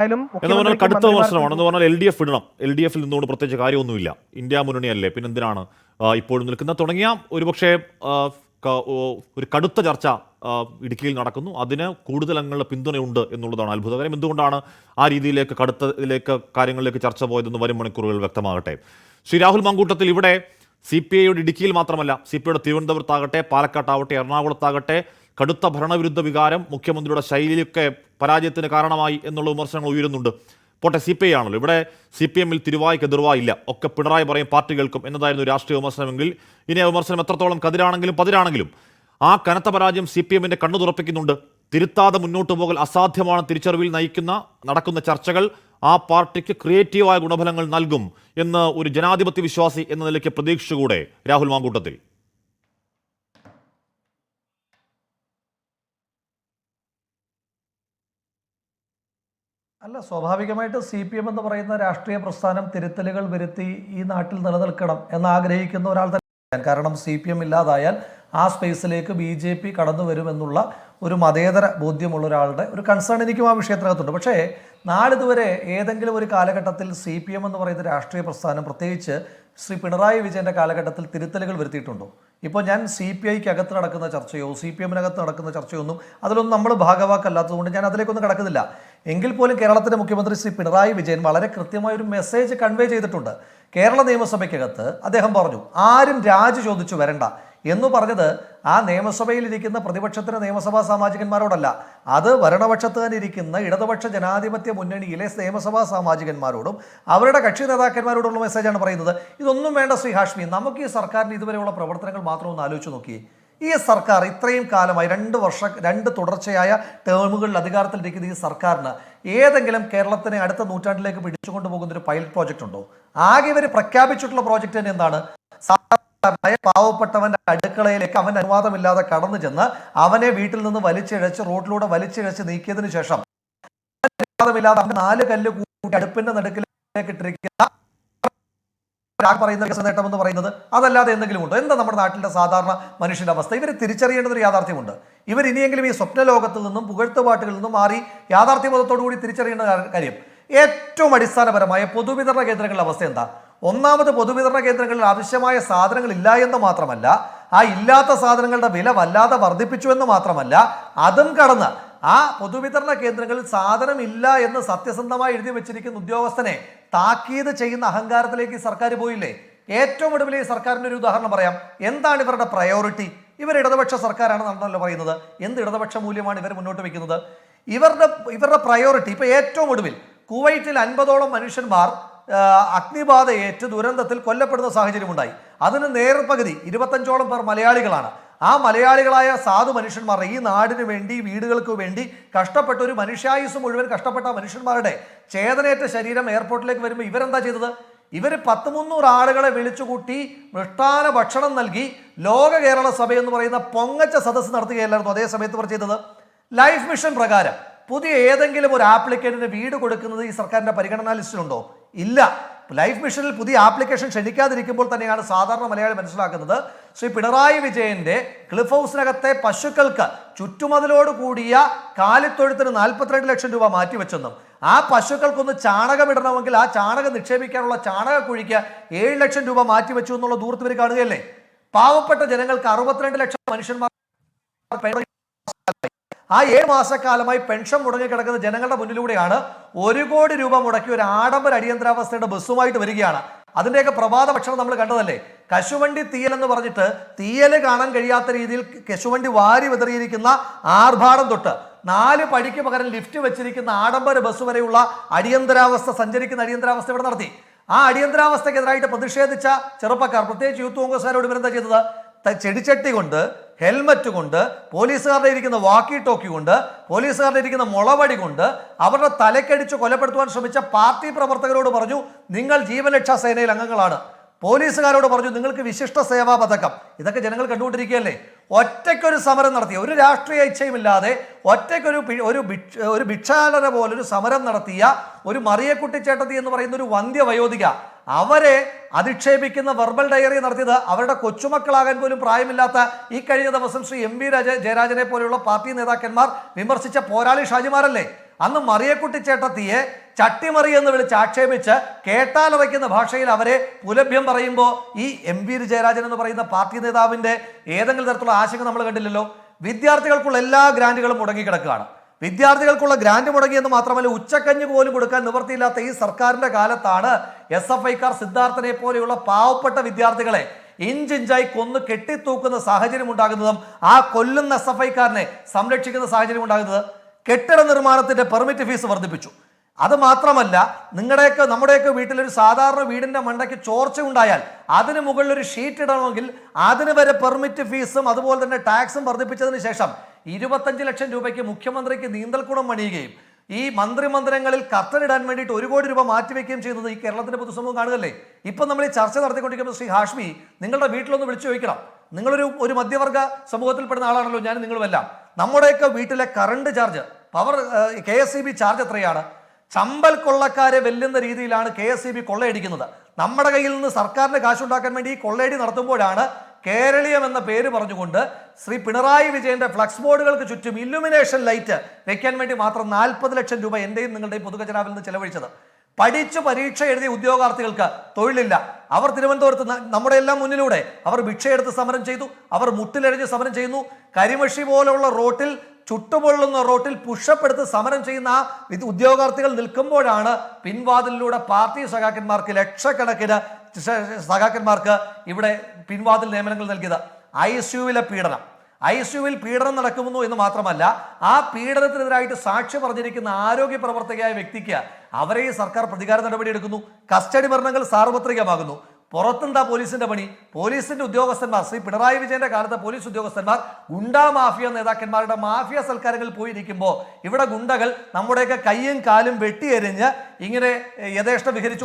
എന്ന് പറഞ്ഞാൽ കടുത്ത വിമർശനമാണ്. എന്ന് പറഞ്ഞാൽ LDF ഇടണം, LDF നിന്നുകൊണ്ട് പ്രത്യേകിച്ച് കാര്യമൊന്നുമില്ല, ഇന്ത്യ മുന്നണിയല്ലേ, പിന്നെന്തിനാണ് ഇപ്പോഴും നിൽക്കുന്ന തുടങ്ങിയ ഒരുപക്ഷെ ഒരു കടുത്ത ചർച്ച ഇടുക്കിയിൽ നടക്കുന്നു. അതിന് കൂടുതൽ അംഗങ്ങളുടെ പിന്തുണയുണ്ട് എന്നുള്ളതാണ് അത്ഭുതകരം. എന്തുകൊണ്ടാണ് ആ രീതിയിലേക്ക് കടുത്തതിലേക്ക് കാര്യങ്ങളിലേക്ക് ചർച്ച പോയതെന്ന് വരും മണിക്കൂറുകൾ വ്യക്തമാകട്ടെ. ശ്രീ രാഹുൽ മാങ്കൂട്ടത്തിൽ, ഇവിടെ CPIയുടെ ഇടുക്കിയിൽ മാത്രമല്ല, CPIയുടെ തിരുവനന്തപുരത്താകട്ടെ, പാലക്കാട്ടാവട്ടെ, എറണാകുളത്താകട്ടെ കടുത്ത ഭരണവിരുദ്ധ വികാരം മുഖ്യമന്ത്രിയുടെ ശൈലിയൊക്കെ പരാജയത്തിന് കാരണമായി എന്നുള്ള വിമർശനങ്ങൾ ഉയരുന്നുണ്ട്. പോട്ടെ, CPI ആണല്ലോ, ഇവിടെ CPM-ൽ തിരുവായ്ക്ക് എതിർവായില്ല, ഒക്കെ പിണറായി പറയും പാർട്ടി കേൾക്കും എന്നതായിരുന്നു രാഷ്ട്രീയ വിമർശനമെങ്കിൽ ഇനി ആ വിമർശനം എത്രത്തോളം കതിരാണെങ്കിലും പതിരാണെങ്കിലും ആ കനത്ത പരാജയം CPM-ന്റെ കണ്ണു തുറപ്പിക്കുന്നുണ്ട്. തിരുത്താതെ മുന്നോട്ട് പോകൽ അസാധ്യമാണ് തിരിച്ചറിവിൽ നടക്കുന്ന ചർച്ചകൾ ആ പാർട്ടിക്ക് ക്രിയേറ്റീവായ ഗുണഫലങ്ങൾ നൽകും എന്ന് ഒരു ജനാധിപത്യ വിശ്വാസി എന്ന നിലയ്ക്ക് പ്രതീക്ഷിച്ചുകൂടെ രാഹുൽ മാങ്കൂട്ടത്തിൽ? അല്ല, സ്വാഭാവികമായിട്ട് CPM എന്ന് പറയുന്ന രാഷ്ട്രീയ പ്രസ്ഥാനം തിരുത്തലുകൾ വരുത്തി ഈ നാട്ടിൽ നിലനിൽക്കണം എന്നാഗ്രഹിക്കുന്ന ഒരാൾ തന്നെ. കാരണം CPM ഇല്ലാതായാൽ ആ സ്പേസിലേക്ക് BJP കടന്നു വരുമെന്നുള്ള ഒരു മതേതര ബോധ്യമുള്ള ഒരാളുടെ ഒരു കൺസേൺ എനിക്കും ആ വിഷയത്തിനകത്തുണ്ട്. പക്ഷേ നാളിതുവരെ ഏതെങ്കിലും ഒരു കാലഘട്ടത്തിൽ CPM എന്ന് പറയുന്ന രാഷ്ട്രീയ പ്രസ്ഥാനം, പ്രത്യേകിച്ച് ശ്രീ പിണറായി വിജയൻ്റെ കാലഘട്ടത്തിൽ തിരുത്തലുകൾ വരുത്തിയിട്ടുണ്ടോ? ഇപ്പോൾ ഞാൻ CPIക്ക് അകത്ത് നടക്കുന്ന ചർച്ചയോ CPM-നകത്ത് നടക്കുന്ന ചർച്ചയോ ഒന്നും അതിലൊന്നും നമ്മൾ ഭാഗവാക്കല്ലാത്തതുകൊണ്ട് ഞാൻ അതിലേക്കൊന്നും കടക്കുന്നില്ല. എങ്കിൽ പോലും കേരളത്തിൻ്റെ മുഖ്യമന്ത്രി ശ്രീ പിണറായി വിജയൻ വളരെ കൃത്യമായ ഒരു മെസ്സേജ് കൺവേ ചെയ്തിട്ടുണ്ട്. കേരള നിയമസഭയ്ക്കകത്ത് അദ്ദേഹം പറഞ്ഞു, ആരും രാജി ചോദിച്ചു വരണ്ട എന്ന് പറഞ്ഞത് ആ നിയമസഭയിലിരിക്കുന്ന പ്രതിപക്ഷത്തിന് നിയമസഭാ സാമാജികന്മാരോടല്ല, അത് ഭരണപക്ഷത്ത് തന്നെ ഇരിക്കുന്ന ഇടതുപക്ഷ ജനാധിപത്യ മുന്നണിയിലെ നിയമസഭാ സാമാജികന്മാരോടും അവരുടെ കക്ഷി നേതാക്കന്മാരോടുള്ള മെസ്സേജാണ് പറയുന്നത്. ഇതൊന്നും വേണ്ട ശ്രീ ഹാഷ്മി, നമുക്ക് ഈ സർക്കാരിന് ഇതുവരെയുള്ള പ്രവർത്തനങ്ങൾ മാത്രം ഒന്ന് ആലോചിച്ച് നോക്കിയേ. ഈ സർക്കാർ ഇത്രയും കാലമായി 2 തുടർച്ചയായ ടേമുകളിൽ അധികാരത്തിലിരിക്കുന്ന ഈ സർക്കാരിന് ഏതെങ്കിലും കേരളത്തിനെ അടുത്ത നൂറ്റാണ്ടിലേക്ക് പിടിച്ചുകൊണ്ടു പോകുന്ന ഒരു പൈലറ്റ് പ്രോജക്റ്റ് ഉണ്ടോ? ആകെ ഇവർ പ്രഖ്യാപിച്ചിട്ടുള്ള പ്രോജക്റ്റ് തന്നെ എന്താണ്? പാവപ്പെട്ടവന്റെ അടുക്കളയിലേക്ക് അവന്റെ അനുവാദമില്ലാതെ കടന്നു ചെന്ന് അവനെ വീട്ടിൽ നിന്ന് വലിച്ചിഴച്ച് റോഡിലൂടെ വലിച്ചിഴച്ച് നീക്കിയതിനു ശേഷം അനുവാദമില്ലാതെ അവന്റെ 4 കല്ല് കൂട്ടി അടുപ്പിന്റെ നടുക്കിലേക്ക് ഇട്ടിരിക്കുന്ന പറയുന്ന നേട്ടം എന്ന് പറയുന്നത് അതല്ലാതെ എന്തെങ്കിലും ഉണ്ടോ? എന്താ നമ്മുടെ നാട്ടിലെ സാധാരണ മനുഷ്യന്റെ അവസ്ഥ? ഇവർ തിരിച്ചറിയേണ്ട ഒരു യാഥാർത്ഥ്യമുണ്ട്. ഇവർ ഇനിയെങ്കിലും ഈ സ്വപ്ന ലോകത്തിൽ നിന്നും പുകഴ്ത്തുപാട്ടുകളിൽ നിന്നും മാറി യാഥാർത്ഥ്യബോധത്തോടു കൂടി തിരിച്ചറിയേണ്ട കാര്യം, ഏറ്റവും അടിസ്ഥാനപരമായ പൊതുവിതരണ കേന്ദ്രങ്ങളുടെ അവസ്ഥ എന്താ? ഒന്നാമത്, പൊതുവിതരണ കേന്ദ്രങ്ങളിൽ ആവശ്യമായ സാധനങ്ങൾ ഇല്ല എന്ന് മാത്രമല്ല, ആ ഇല്ലാത്ത സാധനങ്ങളുടെ വില വല്ലാതെ വർദ്ധിപ്പിച്ചു എന്ന് മാത്രമല്ല, അതും കടന്ന് ആ പൊതുവിതരണ കേന്ദ്രങ്ങളിൽ സാധനം ഇല്ല എന്ന് സത്യസന്ധമായി എഴുതി വെച്ചിരിക്കുന്ന ഉദ്യോഗസ്ഥനെ താക്കീത് ചെയ്യുന്ന അഹങ്കാരത്തിലേക്ക് ഈ സർക്കാർ പോയില്ലേ? ഏറ്റവും ഒടുവിൽ ഈ സർക്കാരിൻ്റെ ഒരു ഉദാഹരണം പറയാം. എന്താണ് ഇവരുടെ പ്രയോറിറ്റി? ഇവർ ഇടതുപക്ഷ സർക്കാരാണെന്നാണല്ലോ പറയുന്നത്. എന്ത് ഇടതുപക്ഷ മൂല്യമാണ് ഇവർ മുന്നോട്ട് വയ്ക്കുന്നത്? ഇവരുടെ പ്രയോറിറ്റി ഇപ്പൊ ഏറ്റവും ഒടുവിൽ കുവൈറ്റിൽ 50ഓളം മനുഷ്യന്മാർ അഗ്നിബാധയേറ്റ് ദുരന്തത്തിൽ കൊല്ലപ്പെടുന്ന സാഹചര്യമുണ്ടായി. അതിന് നേർപകുതി 25ഓളം പേർ മലയാളികളാണ്. ആ മലയാളികളായ സാധു മനുഷ്യന്മാർ ഈ നാടിന് വേണ്ടി, വീടുകൾക്ക് വേണ്ടി കഷ്ടപ്പെട്ട ഒരു മനുഷ്യായുസ് മുഴുവൻ കഷ്ടപ്പെട്ട മനുഷ്യന്മാരുടെ ചേതനയേറ്റ ശരീരം എയർപോർട്ടിലേക്ക് വരുമ്പോൾ ഇവരെന്താ ചെയ്തത്? ഇവർ 100-300 ആളുകളെ വിളിച്ചുകൂട്ടി മൃഷ്ടാന ഭക്ഷണം നൽകി ലോക കേരള സഭ എന്ന് പറയുന്ന പൊങ്ങച്ച സദസ്സ് നടത്തുകയല്ലായിരുന്നു അതേ സമയത്ത് ഇവർ ചെയ്തത്? ലൈഫ് മിഷൻ പ്രകാരം പുതിയ ഏതെങ്കിലും ഒരു ആപ്ലിക്കന്റിന് വീട് കൊടുക്കുന്നത് ഈ സർക്കാരിന്റെ പരിഗണനാ ലിസ്റ്റിലുണ്ടോ? ഇല്ല. ലൈഫ് മിഷനിൽ പുതിയ ആപ്ലിക്കേഷൻ ക്ഷണിക്കാതിരിക്കുമ്പോൾ തന്നെയാണ് സാധാരണ മലയാളി മനസ്സിലാക്കുന്നത് ശ്രീ പിണറായി വിജയന്റെ ക്ലിഫ് ഹൗസിനകത്തെ പശുക്കൾക്ക് ചുറ്റുമതിലോട് കൂടിയ കാലിത്തൊഴുത്തിന് 42 ലക്ഷം രൂപ മാറ്റിവെച്ചെന്നും ആ പശുക്കൾക്കൊന്ന് ചാണകമിടണമെങ്കിൽ ആ ചാണകം നിക്ഷേപിക്കാനുള്ള ചാണകക്കുഴിക്ക് 7 ലക്ഷം രൂപ മാറ്റിവെച്ചു എന്നുള്ള ദൂരത്ത് ഇവർ കാണുകയല്ലേ? പാവപ്പെട്ട ജനങ്ങൾക്ക് 62 ലക്ഷം മനുഷ്യന്മാർ ആ 7 മാസക്കാലമായി പെൻഷൻ മുടങ്ങിക്കിടക്കുന്ന ജനങ്ങളുടെ മുന്നിലൂടെയാണ് 1 കോടി രൂപ മുടക്കി ഒരു ആഡംബര അടിയന്തരാവസ്ഥയുടെ ബസ്സുമായിട്ട് വരികയാണ്. അതിൻ്റെയൊക്കെ പ്രഭാത ഭക്ഷണം നമ്മൾ കണ്ടതല്ലേ? കശുവണ്ടി തീയൽ എന്ന് പറഞ്ഞിട്ട് തീയൽ കാണാൻ കഴിയാത്ത രീതിയിൽ കശുവണ്ടി വാരി വിതറിയിരിക്കുന്ന ആർഭാടം തൊട്ട് 4 പടിക്ക് പകരം ലിഫ്റ്റ് വെച്ചിരിക്കുന്ന ആഡംബര ബസ് വരെയുള്ള അടിയന്തരാവസ്ഥ, സഞ്ചരിക്കുന്ന അടിയന്തരാവസ്ഥ ഇവിടെ നടത്തി. ആ അടിയന്തരാവസ്ഥക്കെതിരായിട്ട് പ്രതിഷേധിച്ച ചെറുപ്പക്കാർ, പ്രത്യേകിച്ച് യൂത്ത് കോൺഗ്രസ്സുകാരോട് ഇവരെന്താ ചെയ്തത്? ചെടിച്ചട്ടി കൊണ്ട്, ഹെൽമറ്റ് കൊണ്ട്, പോലീസുകാരുടെ ഇരിക്കുന്ന വാക്കി ടോക്കി കൊണ്ട്, പോലീസുകാരുടെ ഇരിക്കുന്ന മുളവടി കൊണ്ട് അവരുടെ തലക്കടിച്ച് കൊലപ്പെടുത്തുവാൻ ശ്രമിച്ച പാർട്ടി പ്രവർത്തകരോട് പറഞ്ഞു, നിങ്ങൾ ജീവരക്ഷാ സേനയിൽ അംഗങ്ങളാണ്. പോലീസുകാരോട് പറഞ്ഞു, നിങ്ങൾക്ക് വിശിഷ്ട സേവാ പതക്കം. ഇതൊക്കെ ജനങ്ങൾ കണ്ടുകൊണ്ടിരിക്കുകയല്ലേ? ഒറ്റയ്ക്കൊരു സമരം നടത്തിയ, ഒരു രാഷ്ട്രീയ ഇച്ഛയുമില്ലാതെ ഒരു ഭിക്ഷാടന പോലൊരു സമരം നടത്തിയ ഒരു മറിയക്കുട്ടിച്ചേട്ടത്തി എന്ന് പറയുന്ന ഒരു വന്ധ്യവയോധിക, അവരെ അധിക്ഷേപിക്കുന്ന വെർബൽ ഡയറി നടത്തിയത് അവരുടെ കൊച്ചുമക്കളാകാൻ പോലും പ്രായമില്ലാത്ത ഈ കഴിഞ്ഞ ദിവസം ശ്രീ MV ജയരാജനെ പോലെയുള്ള പാർട്ടി നേതാക്കന്മാർ വിമർശിച്ച പോരാളി ഷാജിമാരല്ലേ? അന്ന് മറിയക്കുട്ടി ചേട്ടത്തിയെ ചട്ടിമറി എന്ന് വിളിച്ച് ആക്ഷേപിച്ച് കേട്ടാലറയ്ക്കുന്ന ഭാഷയിൽ അവരെ പുലഭ്യം പറയുമ്പോൾ ഈ എം വി ജയരാജൻ എന്ന് പറയുന്ന പാർട്ടി നേതാവിന്റെ ഏതെങ്കിലും തരത്തിലുള്ള ആശങ്ക നമ്മൾ കണ്ടില്ലല്ലോ. വിദ്യാർത്ഥികൾക്കുള്ള എല്ലാ ഗ്രാന്റുകളും മുടങ്ങിക്കിടക്കുകയാണ്. വിദ്യാർത്ഥികൾക്കുള്ള ഗ്രാന്റ് മുടങ്ങിയെന്ന് മാത്രമല്ല, ഉച്ചക്കഞ്ഞ് പോലും കൊടുക്കാൻ നിവൃത്തിയില്ലാത്ത ഈ സർക്കാരിന്റെ കാലത്താണ് SFIക്കാർ സിദ്ധാർത്ഥനെ പോലെയുള്ള പാവപ്പെട്ട വിദ്യാർത്ഥികളെ ഇഞ്ചിഞ്ചായി കൊന്ന് കെട്ടിത്തൂക്കുന്ന സാഹചര്യം ഉണ്ടാകുന്നതും ആ കൊല്ലുന്ന SFIക്കാരനെ സംരക്ഷിക്കുന്ന സാഹചര്യം ഉണ്ടാകുന്നത്. കെട്ടിട നിർമ്മാണത്തിന്റെ പെർമിറ്റ് ഫീസ് വർദ്ധിപ്പിച്ചു. അത് മാത്രമല്ല, നമ്മുടെയൊക്കെ വീട്ടിലൊരു സാധാരണ വീടിന്റെ മണ്ടയ്ക്ക് ചോർച്ച ഉണ്ടായാൽ അതിന് മുകളിൽ ഒരു ഷീറ്റ് ഇടണമെങ്കിൽ അതിന് വരെ പെർമിറ്റ് ഫീസും അതുപോലെ തന്നെ ടാക്സും വർദ്ധിപ്പിച്ചതിന് ശേഷം 25 ലക്ഷം രൂപയ്ക്ക് മുഖ്യമന്ത്രിക്ക് നീന്തൽക്കുളം പണിയുകയും ഈ മന്ത്രിമന്ദിരങ്ങളിൽ കത്തലിടാൻ വേണ്ടിയിട്ട് 1 കോടി രൂപ മാറ്റിവെക്കുകയും ചെയ്യുന്നത് ഈ കേരളത്തിന്റെ പൊതുസമൂഹം കാണുകയല്ലേ. ഇപ്പം നമ്മൾ ഈ ചർച്ച നടത്തിക്കൊണ്ടിരിക്കുമ്പോൾ ശ്രീ ഹാഷ്മി, നിങ്ങളുടെ വീട്ടിലൊന്ന് വിളിച്ചു ചോദിക്കണം. നിങ്ങളൊരു മധ്യവർഗ സമൂഹത്തിൽപ്പെടുന്ന ആളാണല്ലോ ഞാൻ നിങ്ങളുമെല്ലാം. നമ്മുടെയൊക്കെ വീട്ടിലെ current charge, power KSEB charge എത്രയാണ്? ചമ്പൽ കൊള്ളക്കാരെ വെല്ലുന്ന രീതിയിലാണ് KSEB കൊള്ളയടിക്കുന്നത്. നമ്മുടെ കയ്യിൽ നിന്ന് സർക്കാരിന് കാശുണ്ടാക്കാൻ വേണ്ടി ഈ കൊള്ളയടി നടത്തുമ്പോഴാണ് കേരളീയം എന്ന പേര് പറഞ്ഞുകൊണ്ട് ശ്രീ പിണറായി വിജയന്റെ ഫ്ലക്സ് ബോർഡുകൾക്ക് ചുറ്റും ഇല്ലുമിനേഷൻ ലൈറ്റ് വെക്കാൻ വേണ്ടി മാത്രം 40 ലക്ഷം രൂപ എന്റെയും നിങ്ങളുടെയും പൊതുഖജനാവിൽ നിന്ന് ചെലവഴിച്ചത്. പഠിച്ച് പരീക്ഷ എഴുതിയ ഉദ്യോഗാർത്ഥികൾക്ക് തൊഴിലില്ല. അവർ തിരുവനന്തപുരത്ത് നമ്മുടെ എല്ലാം മുന്നിലൂടെ അവർ ഭിക്ഷയെടുത്ത് സമരം ചെയ്തു, അവർ മുട്ടിലെഴിഞ്ഞ് സമരം ചെയ്യുന്നു. കരിമഷി പോലുള്ള റോട്ടിൽ, ചുട്ടുപൊള്ളുന്ന റോട്ടിൽ പുഷപ്പ് എടുത്ത് സമരം ചെയ്യുന്ന ആ ഉദ്യോഗാർത്ഥികൾ നിൽക്കുമ്പോഴാണ് പിൻവാതിലിലൂടെ പാർട്ടി സഖാക്കന്മാർക്ക്, ലക്ഷക്കണക്കിന് സഖാക്കന്മാർക്ക് ഇവിടെ പിൻവാതിൽ നിയമനങ്ങൾ നൽകിയത്. ICUവിൽ പീഡനം നടക്കുന്നു എന്ന് മാത്രമല്ല, ആ പീഡനത്തിനെതിരായിട്ട് സാക്ഷി പറഞ്ഞിരിക്കുന്ന ആരോഗ്യ പ്രവർത്തകയായ വ്യക്തിക്ക് അവരെ ഈ സർക്കാർ പ്രതികാര നടപടി എടുക്കുന്നു. കസ്റ്റഡി മരണങ്ങൾ സാർവത്രികമാകുന്നു. പുറത്തെന്താ പോലീസിന്റെ പണി? പോലീസിന്റെ ഉദ്യോഗസ്ഥന്മാർ, ശ്രീ പിണറായി വിജയന്റെ കാലത്തെ പോലീസ് ഉദ്യോഗസ്ഥന്മാർ ഗുണ്ടാ മാഫിയ നേതാക്കന്മാരുടെ മാഫിയ സൽക്കാരങ്ങളിൽ പോയിരിക്കുമ്പോൾ ഇവിടെ ഗുണ്ടകൾ നമ്മുടെയൊക്കെ കയ്യും കാലും വെട്ടിയെരിഞ്ഞ് ഇങ്ങനെ യഥേഷ്ടം വിഹരിച്ചു.